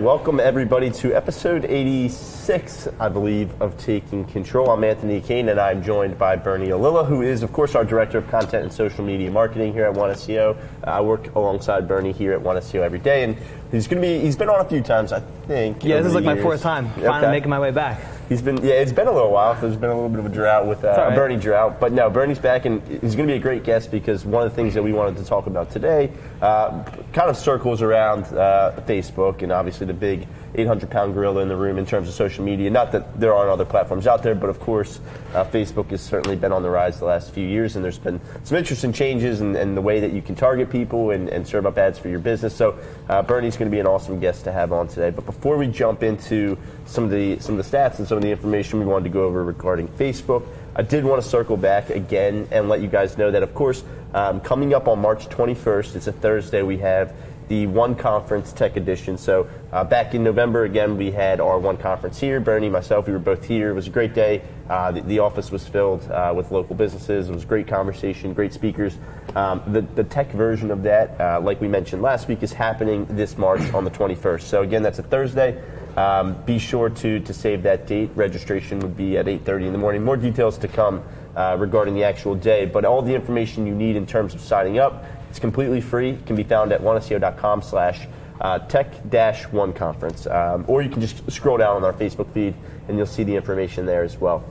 welcome everybody to episode 86, I believe, of Taking Control. I'm Anthony Kane, and I'm joined by Bernie Olilla, who is, of course, our Director of Content and Social Media Marketing here at One SEO. I work alongside Bernie here at One SEO every day, and he's been on a few times, I think. Yeah, this is like my fourth time, finally making my way back. It's been a little while. There's been a little bit of a drought with a Bernie drought. But no, Bernie's back, and he's going to be a great guest because one of the things that we wanted to talk about today kind of circles around Facebook and obviously the big 800-pound gorilla in the room in terms of social media. Not that there aren't other platforms out there, but of course, Facebook has certainly been on the rise the last few years, and there's been some interesting changes in the way that you can target people and serve up ads for your business. So Bernie's going to be an awesome guest to have on today. But before we jump into some of the stats and some of the information we wanted to go over regarding Facebook, I did want to circle back again and let you guys know that, of course, coming up on March 21st, it's a Thursday, we have the One Conference Tech Edition. So back in November, again, we had our One Conference here. Bernie, myself, we were both here. It was a great day. The office was filled with local businesses. It was a great conversation, great speakers. The tech version of that, like we mentioned last week, is happening this March on the 21st. So again, that's a Thursday. Be sure to save that date. Registration would be at 8:30 in the morning. More details to come regarding the actual day, but all the information you need in terms of signing up, it's completely free. It can be found at oneseo.com/tech-one conference. Or you can just scroll down on our Facebook feed and you'll see the information there as well.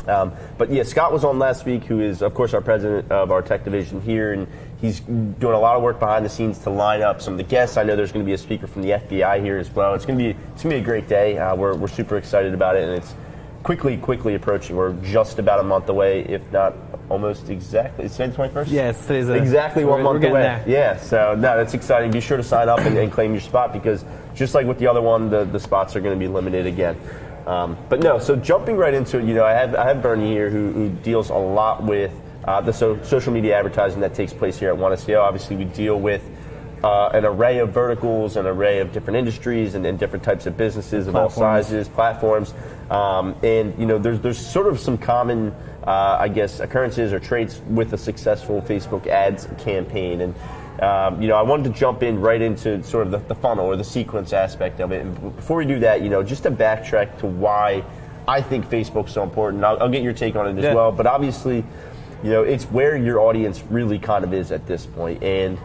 But yeah, Scott was on last week, who is, of course, our president of our tech division here, and he's doing a lot of work behind the scenes to line up some of the guests. I know there's going to be a speaker from the FBI here as well. It's going to be a great day. We're super excited about it, and it's quickly approaching. We're just about a month away, if not almost exactly. It's today the 21st? Yeah, it's today's exactly 1 month away. There. Yeah, so no, that's exciting. Be sure to sign up and claim your spot, because just like with the other one, the spots are going to be limited again. But no, so jumping right into it, I have Bernie here who deals a lot with the social media advertising that takes place here at One SEO. Obviously, we deal with an array of verticals, an array of different industries and different types of businesses of all sizes, platforms. And there's sort of some common, occurrences or traits with a successful Facebook ads campaign. And I wanted to jump in right into sort of the funnel or the sequence aspect of it. And before we do that, just to backtrack to why I think Facebook's so important. I'll get your take on it as well. But obviously, it's where your audience really kind of is at this point. And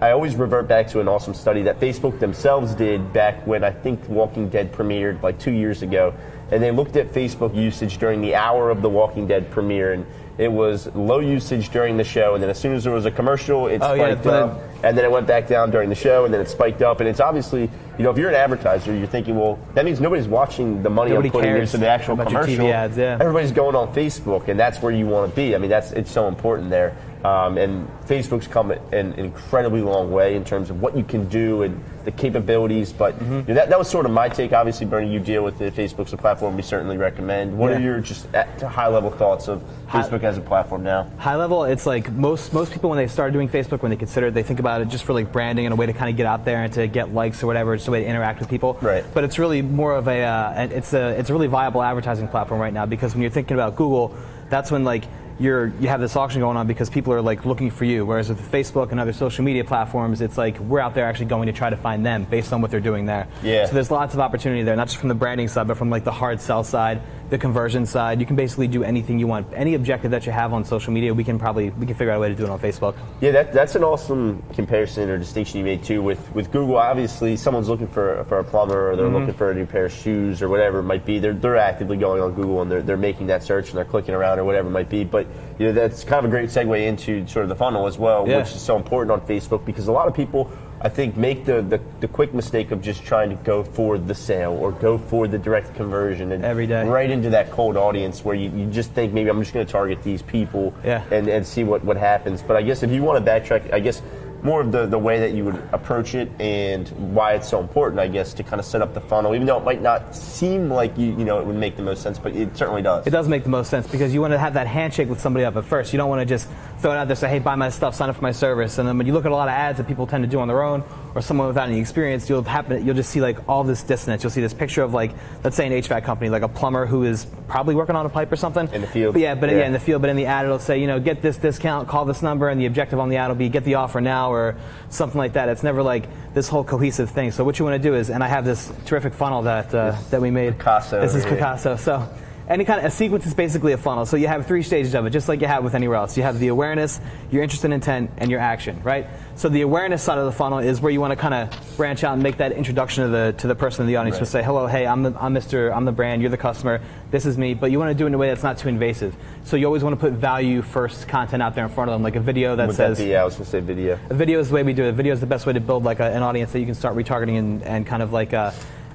I always revert back to an awesome study that Facebook themselves did back when I think Walking Dead premiered like 2 years ago. And they looked at Facebook usage during the hour of the Walking Dead premiere, and it was low usage during the show, and then as soon as there was a commercial, it spiked up, and then it went back down during the show, and then it spiked up. And it's obviously, if you're an advertiser, you're thinking, well, that means nobody's watching the money I'm putting into the actual commercial. TV ads, yeah. Everybody's going on Facebook, and that's where you want to be. I mean, it's so important there. And Facebook's come an incredibly long way in terms of what you can do and the capabilities. But that was sort of my take. Obviously, Bernie, you deal with it. Facebook's a platform we certainly recommend. What are your just high-level thoughts of Facebook as a platform now? High level, it's like most people when they start doing Facebook, when they consider it, they think about it just for like branding and a way to kind of get out there and to get likes or whatever. It's a way to interact with people. Right. But it's really more of it's a really viable advertising platform right now, because when you're thinking about Google, that's when like you have this auction going on because people are like looking for you. Whereas with Facebook and other social media platforms, it's like we're out there actually going to try to find them based on what they're doing there. Yeah. So there's lots of opportunity there, not just from the branding side, but from like the hard sell side, the conversion side. You can basically do anything you want. Any objective that you have on social media, we can figure out a way to do it on Facebook. Yeah, that's an awesome comparison or distinction you made too. With Google, obviously, someone's looking for a plumber, or they're looking for a new pair of shoes, or whatever it might be. They're actively going on Google and they're making that search and they're clicking around or whatever it might be. But that's kind of a great segue into sort of the funnel as well, which is so important on Facebook, because a lot of people, I think, make the quick mistake of just trying to go for the sale or go for the direct conversion and every day right into that cold audience where you just think maybe I'm just going to target these people and see what happens. But I guess if you want to backtrack, I guess more of the way that you would approach it and why it's so important, I guess, to kind of set up the funnel, even though it might not seem like it would make the most sense, but it certainly does. It does make the most sense, because you want to have that handshake with somebody up at first. You don't want to just throw it out there, say, hey, buy my stuff, sign up for my service. And then when you look at a lot of ads that people tend to do on their own, or someone without any experience, you'll just see like all this dissonance. You'll see this picture of like, let's say an HVAC company, like a plumber who is probably working on a pipe or something. In the field. But in the field, but in the ad it'll say, get this discount, call this number, and the objective on the ad will be get the offer now or something like that. It's never like this whole cohesive thing. So what you want to do is, and I have this terrific funnel that we made. Picasso. This is Picasso. So any kind of a sequence is basically a funnel. So you have 3 stages of it, just like you have with anywhere else. You have the awareness, your interest and intent, and your action, right? So the awareness side of the funnel is where you want to kind of branch out and make that introduction to the person in the audience. Right. To say, hello, hey, I'm the brand, you're the customer, this is me. But you want to do it in a way that's not too invasive. So you always want to put value first content out there in front of them, like a video that says. I was going to say video. A video is the way we do it. A video is the best way to build like an audience that you can start retargeting and kind of like.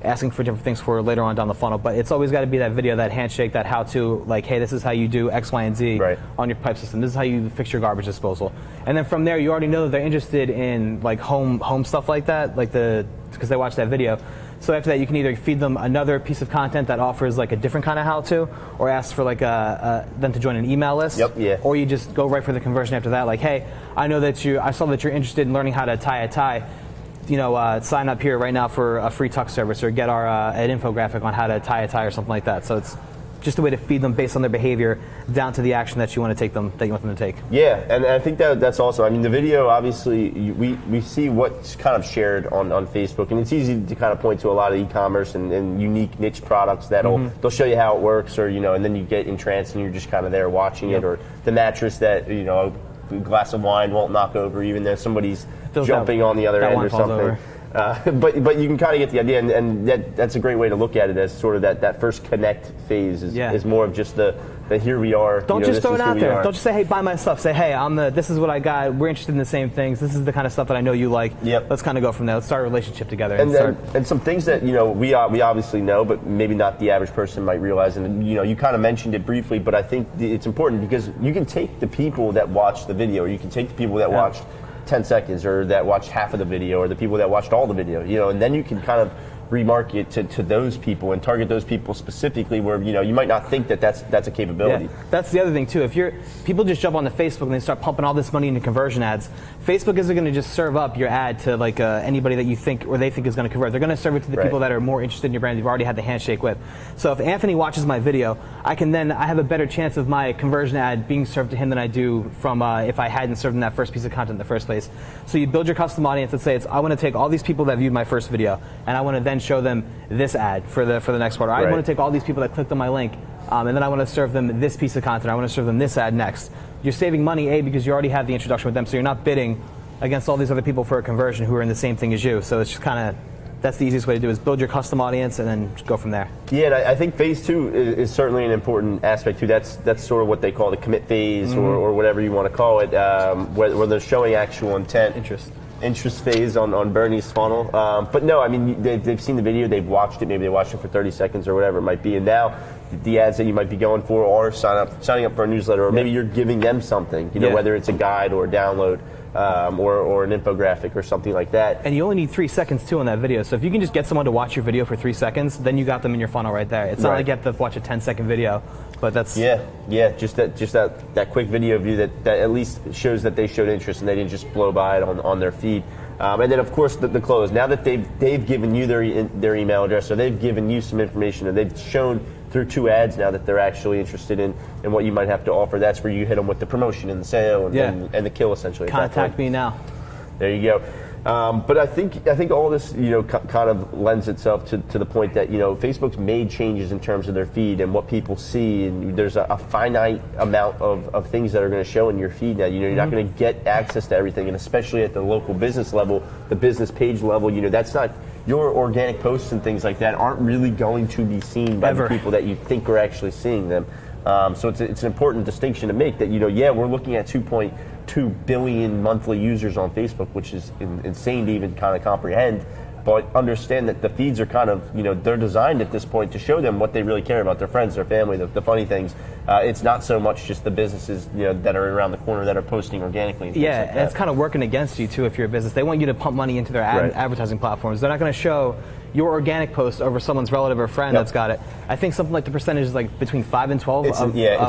Asking for different things for later on down the funnel, but it's always got to be that video, that handshake, that how-to, like, hey, this is how you do X, Y, and Z on your pipe system. This is how you fix your garbage disposal. And then from there, you already know that they're interested in like home stuff like that, like because they watched that video. So after that, you can either feed them another piece of content that offers like a different kind of how-to, or ask for like them to join an email list. Yep, yeah. Or you just go right for the conversion after that, like, hey, I saw that you're interested in learning how to tie a tie. Sign up here right now for a free tuck service, or get an infographic on how to tie a tie or something like that. So it's just a way to feed them based on their behavior down to the action that you want them to take. Yeah, and I think that's also, I mean, the video, obviously, we see what's kind of shared on Facebook, and it's easy to kind of point to a lot of e-commerce and unique niche products they'll show you how it works, or, and then you get entranced and you're just kind of there watching it, or the mattress that, a glass of wine won't knock over even though somebody's jumping on the other end or something. But you can kind of get the idea, and that's a great way to look at it, as sort of that first connect phase is more of just the here we are. Don't just throw it out there. Don't just say, hey, buy my stuff. Say, hey, this is what I got. We're interested in the same things. This is the kind of stuff that I know you like. Yep. Let's kind of go from there. Let's start a relationship together. And some things that we obviously know, but maybe not the average person might realize. And you kind of mentioned it briefly, but I think it's important because you can take the people that watched the video, or you can take the people that watched 10 seconds, or that watched half of the video, or the people that watched all the video, and then you can kind of remarket to those people and target those people specifically where you might not think that's a capability. Yeah. That's the other thing too. If people just jump onto Facebook and they start pumping all this money into conversion ads, Facebook isn't going to just serve up your ad to like anybody that you think or they think is going to convert. They're going to serve it to the people that are more interested in your brand you've already had the handshake with. So if Anthony watches my video, I have a better chance of my conversion ad being served to him than I do from if I hadn't served him that first piece of content in the first place. So you build your custom audience and say, I want to take all these people that viewed my first video and I want to then show them this ad for the next part. Or I want to take all these people that clicked on my link and then I want to serve them this piece of content. I want to serve them this ad next. You're saving money, because you already have the introduction with them, so you're not bidding against all these other people for a conversion who are in the same thing as you. So it's just kind of, that's the easiest way to do, is build your custom audience and then go from there. Yeah, and I think phase 2 is certainly an important aspect too. That's sort of what they call the commit phase, or whatever you want to call it, where they're showing actual intent. Interest phase on Bernie's funnel. But no, I mean, they've seen the video, they've watched it, maybe they watched it for 30 seconds or whatever it might be, and now the ads that you might be going for are signing up for a newsletter, or maybe you're giving them something, whether it's a guide or a download, or an infographic or something like that. And you only need 3 seconds too on that video. So if you can just get someone to watch your video for 3 seconds, then you got them in your funnel right there. It's not like you have to watch a 10-second video, but that's just that quick video view that at least shows that they showed interest and they didn't just blow by it on their feed. And then of course the close. Now that they've given you their email address, or they've given you some information, and they've shown through 2 ads now that they're actually interested in what you might have to offer, that's where you hit them with the promotion and the sale and the kill, essentially. Contact me now. There you go. But I think all this kind of lends itself to the point that Facebook's made changes in terms of their feed and what people see, and there's a finite amount of things that are going to show in your feed now. You're not going to get access to everything, and especially at the local business level, the business page level, that's not your organic posts and things like that aren't really going to be seen by the people that you think are actually seeing them. So it's an important distinction to make that, we're looking at 2.2 billion monthly users on Facebook, which is insane to even kind of comprehend. But understand that the feeds are kind of, they're designed at this point to show them what they really care about, their friends, their family, the funny things. It's not so much just the businesses that are around the corner that are posting organically. And yeah, like and it's kind of working against you too if you're a business. They want you to pump money into their advertising platforms. They're not going to show your organic post over someone's relative or friend that's got it. I think something like the percentage is like between 5 and 12. It's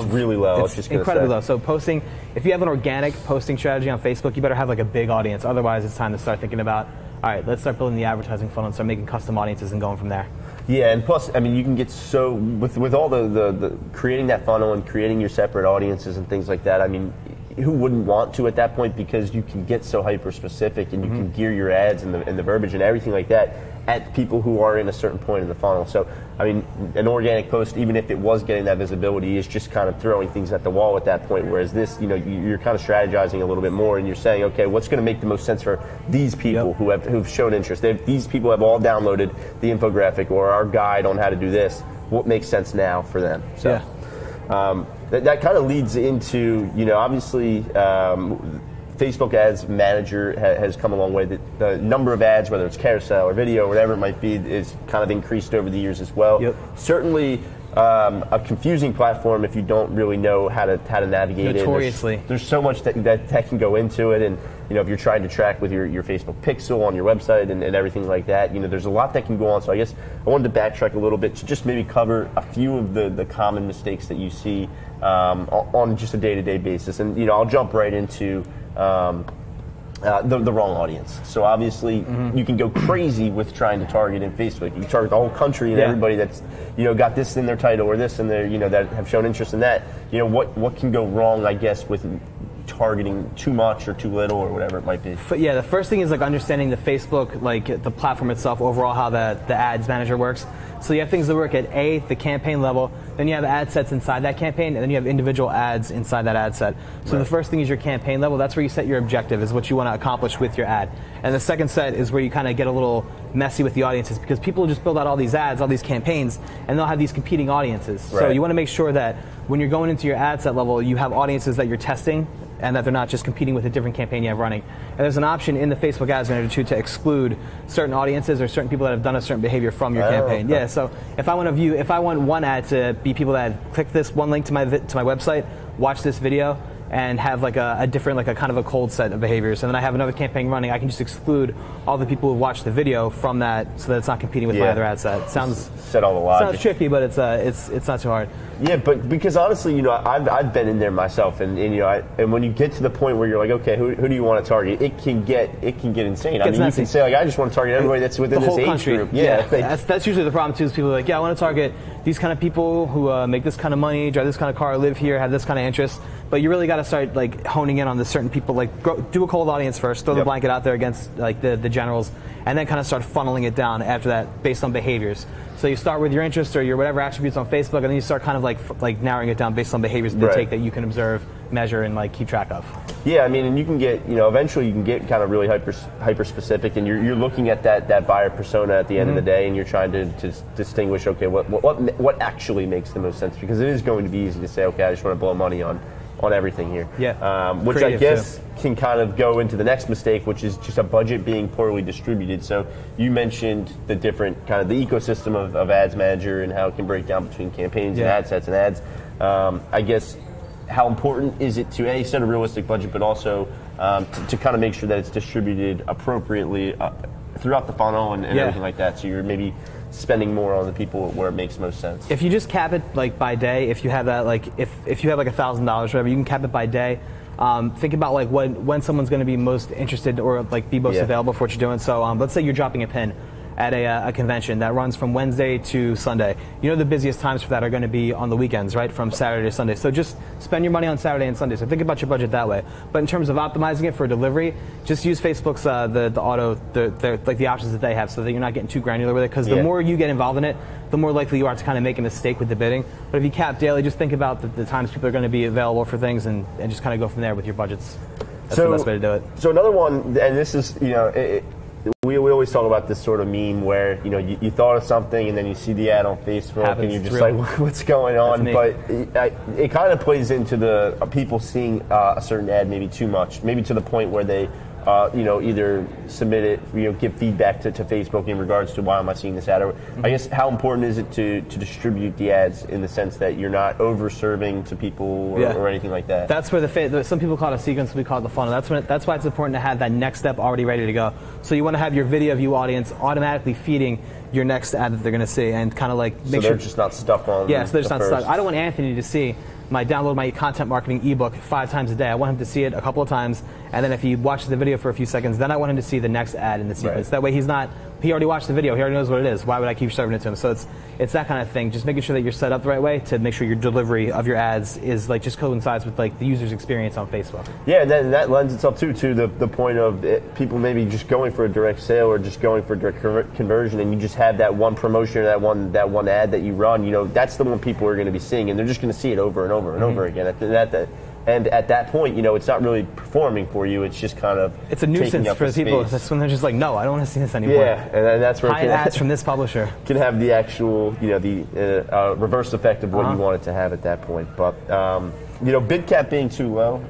really low. It's incredibly low. So posting, if you have an organic posting strategy on Facebook, you better have like a big audience. Otherwise, it's time to start thinking about all right, let's start building the advertising funnel and start making custom audiences and going from there. Yeah, and plus, I mean, you can get so, with all the creating that funnel and creating your separate audiences and things like that, I mean, who wouldn't want to at that point, because you can get so hyper specific and you can gear your ads and the verbiage and everything like that at people who are in a certain point in the funnel. So, I mean, an organic post, even if it was getting that visibility, is just kind of throwing things at the wall at that point, whereas this, you know, you're kind of strategizing a little bit more and you're saying, okay, what's going to make the most sense for these people who've shown interest? These people have all downloaded the infographic or our guide on how to do this. What makes sense now for them? So, that kind of leads into, you know, obviously Facebook Ads Manager has come a long way. The number of ads, whether it's carousel or video or whatever it might be, is kind of increased over the years as well. Certainly a confusing platform if you don't really know how to navigate Notoriously. it. There's so much that can go into it, and you know, if you're trying to track with your Facebook pixel on your website and everything like that, you know, there's a lot that can go on. So I guess I wanted to backtrack a little bit to just maybe cover a few of the common mistakes that you see on just a day-to-day basis. And you know, I'll jump right into the wrong audience. So obviously, you can go crazy with trying to target in Facebook. You can target the whole country and everybody that's, you know, got this in their title or this in their, you know, that have shown interest in that. You know, what can go wrong, I guess, with targeting too much or too little or whatever it might be? Yeah, the first thing is like understanding the Facebook, like the platform itself, overall how the ads manager works. So you have things that work at the campaign level, then you have ad sets inside that campaign, and then you have individual ads inside that ad set. So the first thing is your campaign level. That's where you set your objective, is what you want to accomplish with your ad. And the second set is where you kind of get a little messy with the audiences, because people just build out all these ads, all these campaigns, and they'll have these competing audiences. So you want to make sure that when you're going into your ad set level, you have audiences that you're testing, and that they're not just competing with a different campaign you have running. And there's an option in the Facebook Ads Manager to exclude certain audiences or certain people that have done a certain behavior from your campaign. Yeah, so if I want one ad to be people that click this one link to my website, watch this video, and have like a different, like a kind of a cold set of behaviors, and then I have another campaign running, I can just exclude all the people who watched the video from that, so that it's not competing with my other ad set. Sounds set all the logic. Sounds tricky, but it's not too hard. Yeah, but because honestly, you know, I've been in there myself, and you know, and when you get to the point where you're like, okay, who do you want to target? It can get insane. I mean, you can say like, I just want to target everybody that's within this age group. Yeah, that's usually the problem too. Is people are like, yeah, I want to target these kind of people who make this kind of money, drive this kind of car, live here, have this kind of interest. But you really got to start like honing in on the certain people. Like, do a cold audience first, throw the blanket out there against like the generals, and then kind of start funneling it down after that based on behaviors. So you start with your interests or your whatever attributes on Facebook, and then you start kind of like narrowing it down based on behaviors that they take that you can observe, measure, and like keep track of. Yeah, I mean, and you can get, you know, eventually you can get kind of really hyper specific, and you're looking at that buyer persona at the end of the day, and you're trying to distinguish, okay, what actually makes the most sense, because it is going to be easy to say, okay, I just want to blow money on everything here. Which creative, I guess can kind of go into the next mistake, which is just a budget being poorly distributed. So you mentioned the different kind of the ecosystem of Ads Manager and how it can break down between campaigns and ad sets and ads. I guess how important is it to set a realistic budget, but also to kind of make sure that it's distributed appropriately throughout the funnel and everything like that, so you're maybe spending more on the people where it makes most sense. If you just cap it like by day, if you have that, like if you have like $1,000 or whatever, you can cap it by day. Think about like when someone's going to be most interested or like be most available for what you're doing. So let's say you're dropping a pin at a convention that runs from Wednesday to Sunday. You know the busiest times for that are going to be on the weekends, right? From Saturday to Sunday. So just spend your money on Saturday and Sunday. So think about your budget that way. But in terms of optimizing it for delivery, just use Facebook's like the options that they have, so that you're not getting too granular with it. Because the more you get involved in it, the more likely you are to kind of make a mistake with the bidding. But if you cap daily, just think about the times people are going to be available for things, and just kind of go from there with your budgets. That's the best way to do it. So another one, and this is, you know, we always talk about this sort of meme where, you know, you thought of something and then you see the ad on Facebook and you're just like, what's going on? But it kind of plays into the people seeing a certain ad maybe too much, maybe to the point where they you know, either submit it, you know, give feedback to Facebook in regards to why am I seeing this ad. Or I guess how important is it to distribute the ads in the sense that you're not over serving to people or anything like that? That's where some people call it a sequence, we call it the funnel. That's why it's important to have that next step already ready to go. So you want to have your video view audience automatically feeding your next ad that they're going to see, and kind of like make sure they're just not stuck on. Yeah, so they're just not stuck. I don't want Anthony to see download my content marketing ebook 5 times a day. I want him to see it a couple of times, and then if he watches the video for a few seconds, then I want him to see the next ad in the sequence. Right. That way he already watched the video, he already knows what it is. Why would I keep serving it to him? So it's that kind of thing, just making sure that you're set up the right way to make sure your delivery of your ads is like just coincides with like the user's experience on Facebook. Yeah, and that lends itself to the point of people maybe just going for a direct sale or just going for direct conversion, and you just have that one promotion or that one ad that you run. That's the one people are going to be seeing, and they're just going to see it over and over and over again. And at that point, it's not really performing for you. It's just kind of it's a nuisance for the people. That's when they're just like, no, I don't want to see this anymore. Yeah, and that's where hide ads from this publisher can have the actual, the reverse effect of what you want it to have at that point. But bid cap being too low.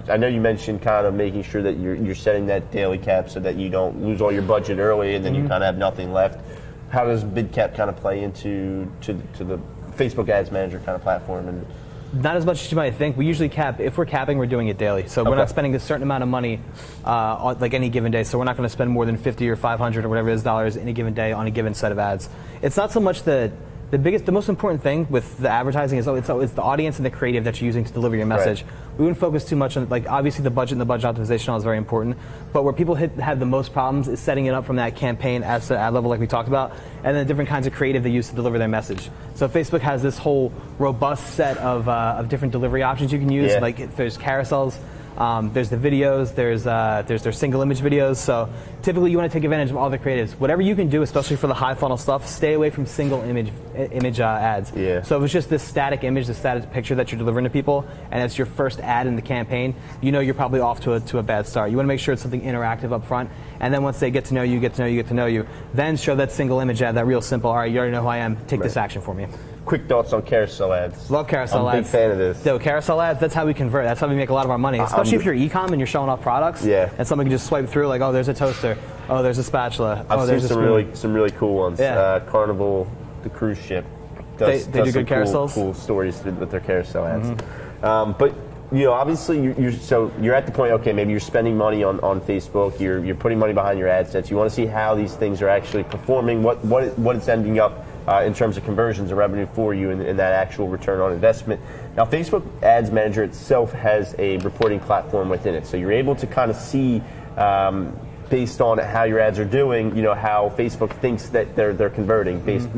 I know you mentioned kind of making sure that you're setting that daily cap so that you don't lose all your budget early and then you kind of have nothing left. How does bid cap kind of play into the Facebook Ads Manager kind of platform? And not as much as you might think. We usually cap, if we're capping, we're doing it daily. So we're not spending a certain amount of money on like any given day. So we're not going to spend more than 50 or 500 or whatever it is dollars any given day on a given set of ads. It's not so much the most important thing with the advertising is it's the audience and the creative that you're using to deliver your message. Right. We wouldn't focus too much on, like, obviously the budget and the budget optimization is very important, but where people have the most problems is setting it up from that campaign ad to ad level like we talked about, and then the different kinds of creative they use to deliver their message. So Facebook has this whole robust set of different delivery options you can use. Yeah. Like there's carousels, there's the videos, there's their single image videos. So typically you want to take advantage of all the creatives. Whatever you can do, especially for the high funnel stuff, stay away from single image ads. Yeah. So if it's just this static image, the static picture that you're delivering to people, and it's your first ad in the campaign, you're probably off to a bad start. You want to make sure it's something interactive up front, and then once they get to know you, then show that single image ad, that real simple, all right, you already know who I am, take this action for me. Quick thoughts on carousel ads. Love carousel ads. I'm a big fan of this. So carousel ads, that's how we convert. That's how we make a lot of our money, especially if you're e-com and you're showing off products. Yeah. And someone can just swipe through like, oh, there's a toaster. Oh, there's a spatula. I've there's seen some really cool ones. Yeah. Carnival, the cruise ship. They do good carousels. Cool stories with their carousel ads. Mm-hmm. But obviously you're at the point. Okay, maybe you're spending money on Facebook. You're putting money behind your ad sets. You want to see how these things are actually performing. What it's ending up. In terms of conversions and revenue for you and that actual return on investment. Now, Facebook Ads Manager itself has a reporting platform within it, so you're able to kind of see, based on how your ads are doing, how Facebook thinks that they're converting, based,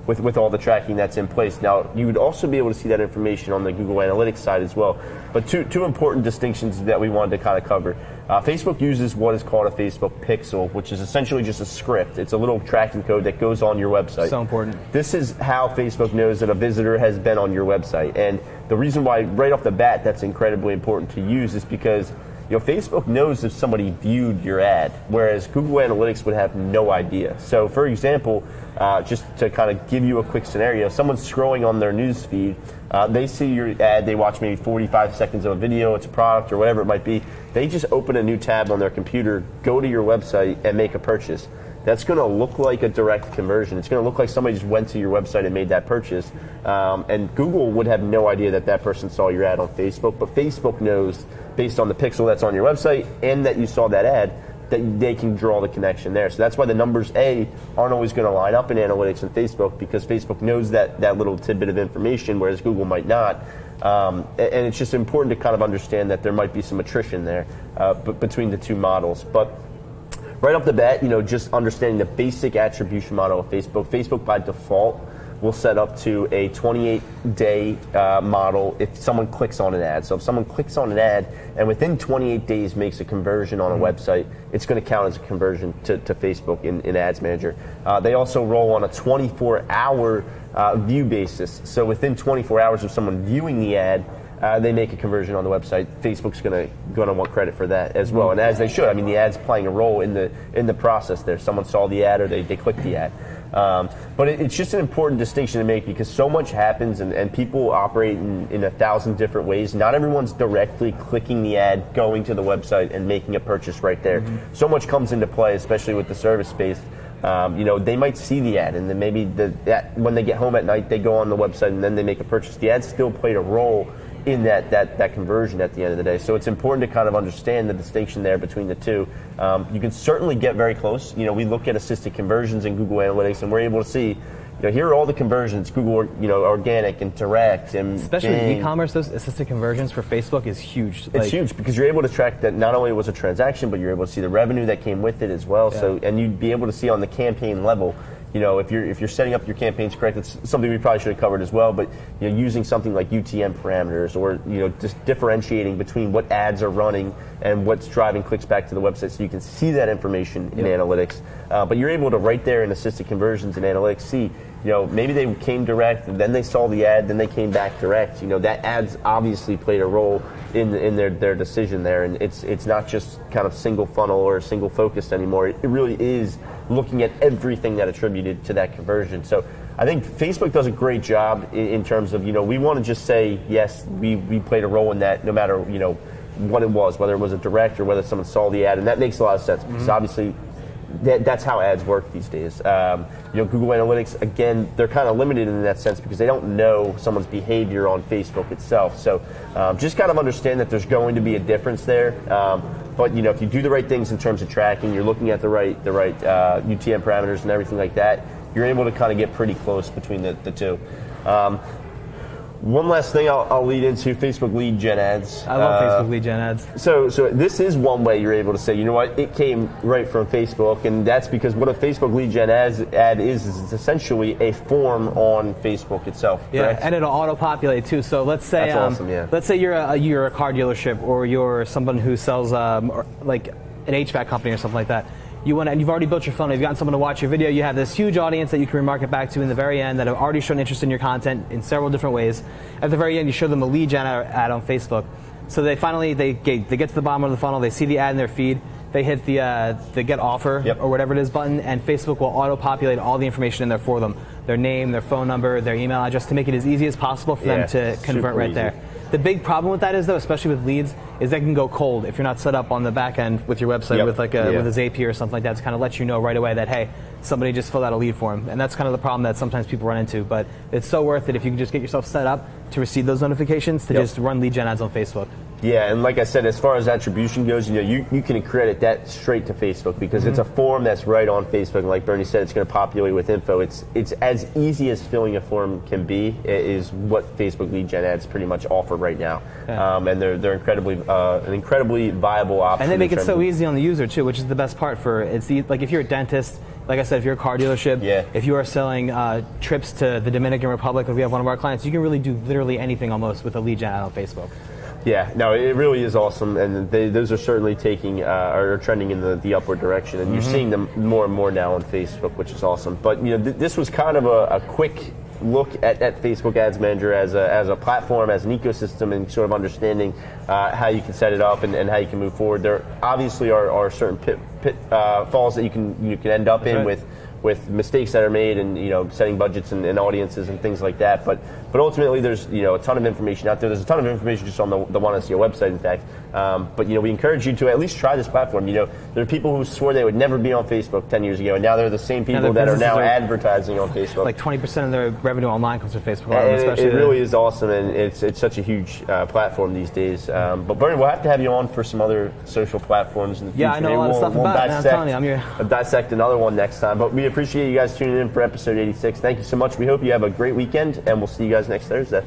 with all the tracking that's in place. Now, you would also be able to see that information on the Google Analytics side as well. But two important distinctions that we wanted to kind of cover. Facebook uses what is called a Facebook pixel, which is essentially just a script. It's a little tracking code that goes on your website. So important. This is how Facebook knows that a visitor has been on your website. And the reason why, right off the bat, that's incredibly important to use is because Facebook knows if somebody viewed your ad, whereas Google Analytics would have no idea. So, for example, just to kind of give you a quick scenario, someone's scrolling on their news feed, they see your ad, they watch maybe 45 seconds of a video, it's a product or whatever it might be, they just open a new tab on their computer, go to your website, and make a purchase. That's going to look like a direct conversion. It's going to look like somebody just went to your website and made that purchase. And Google would have no idea that person saw your ad on Facebook, but Facebook knows, based on the pixel that's on your website and that you saw that ad, that they can draw the connection there. So that's why the numbers, aren't always going to line up in analytics and Facebook, because Facebook knows that little tidbit of information, whereas Google might not. And it's just important to kind of understand that there might be some attrition there between the two models. But right off the bat, just understanding the basic attribution model of Facebook by default will set up to a 28-day model if someone clicks on an ad. So if someone clicks on an ad and within 28 days makes a conversion on a website, it's going to count as a conversion to Facebook in Ads Manager. They also roll on a 24-hour view basis. So within 24 hours of someone viewing the ad, they make a conversion on the website. Facebook's going to want credit for that as well, and as they should. I mean, the ad's playing a role in the process there. Someone saw the ad or they clicked the ad. But it's just an important distinction to make, because so much happens and people operate in 1,000 different ways. Not everyone's directly clicking the ad, going to the website, and making a purchase right there. Mm-hmm. So much comes into play, especially with the service-based. They might see the ad, and then maybe when they get home at night, they go on the website and then they make a purchase. The ad still played a role in that conversion at the end of the day. So it's important to kind of understand the distinction there between the two. You can certainly get very close. We look at assisted conversions in Google Analytics, and we're able to see, here are all the conversions, Google, organic and direct, and especially with e-commerce, those assisted conversions for Facebook is huge. It's huge because you're able to track that not only was a transaction, but you're able to see the revenue that came with it as well. Yeah. So, and you'd be able to see on the campaign level, if you're setting up your campaigns correct, it's something we probably should have covered as well. But using something like UTM parameters, or just differentiating between what ads are running and what's driving clicks back to the website, so you can see that information in analytics. But you're able to right there in assisted conversions in analytics see, maybe they came direct, and then they saw the ad, then they came back direct. That ads obviously played a role in their decision there, and it's not just kind of single funnel or single focused anymore. It really is looking at everything that attributed to that conversion. So I think Facebook does a great job in terms of, we want to just say, yes, we played a role in that, no matter, what it was, whether it was a direct or whether someone saw the ad, and that makes a lot of sense because obviously that's how ads work these days. Google Analytics, again, they're kind of limited in that sense because they don't know someone's behavior on Facebook itself. So just kind of understand that there's going to be a difference there. But if you do the right things in terms of tracking, you're looking at the right UTM parameters and everything like that, you're able to kind of get pretty close between the two. One last thing I'll lead into, Facebook lead gen ads. I love Facebook lead gen ads. So this is one way you're able to say, it came right from Facebook, and that's because what a Facebook lead gen ad is it's essentially a form on Facebook itself. Correct? And it'll auto-populate too. So let's say, that's awesome, yeah. Let's say you're a car dealership, or you're someone who sells like an HVAC company or something like that. And you've already built your funnel, you've gotten someone to watch your video, you have this huge audience that you can remarket back to in the very end that have already shown interest in your content in several different ways. At the very end, you show them a lead gen ad on Facebook. So they finally, they get to the bottom of the funnel, they see the ad in their feed, they hit the get offer or whatever it is button, and Facebook will auto-populate all the information in there for them. Their name, their phone number, their email address, to make it as easy as possible for them to convert right there. The big problem with that is, though, especially with leads, is they can go cold if you're not set up on the back end with your website with with a Zapier or something like that to kind of let you know right away that, hey, somebody just filled out a lead form. And that's kind of the problem that sometimes people run into. But it's so worth it if you can just get yourself set up to receive those notifications to just run lead gen ads on Facebook. Yeah, and like I said, as far as attribution goes, you can credit that straight to Facebook because it's a form that's right on Facebook. And like Bernie said, it's going to populate with info. It's as easy as filling a form can be. Is what Facebook lead gen ads pretty much offer right now, and they're incredibly an incredibly viable option. And they make it so easy on the user too, which is the best part. Like if you're a dentist. Like I said, if you're a car dealership, if you are selling trips to the Dominican Republic, if we have one of our clients, you can really do literally anything almost with a lead gen ad on Facebook. Yeah, no, it really is awesome, and those are certainly are trending in the upward direction, and you're seeing them more and more now on Facebook, which is awesome. But this was kind of a quick look at Facebook Ads Manager as a platform, as an ecosystem, and sort of understanding how you can set it up and how you can move forward. There obviously are certain pitfalls that you can end up in with mistakes that are made, and setting budgets and audiences and things like that. But ultimately, there's a ton of information out there. There's a ton of information just on the One SEO website, in fact. But we encourage you to at least try this platform. There are people who swore they would never be on Facebook 10 years ago, and now they're the same people that are now advertising on Facebook. Like 20% of their revenue online comes from Facebook. And it really is awesome, and it's such a huge platform these days. But Bernie, we'll have to have you on for some other social platforms in the future. Yeah, I know a lot of stuff about it. I'm telling you, I'll dissect another one next time. But we appreciate you guys tuning in for episode 86. Thank you so much. We hope you have a great weekend, and we'll see you guys next Thursday.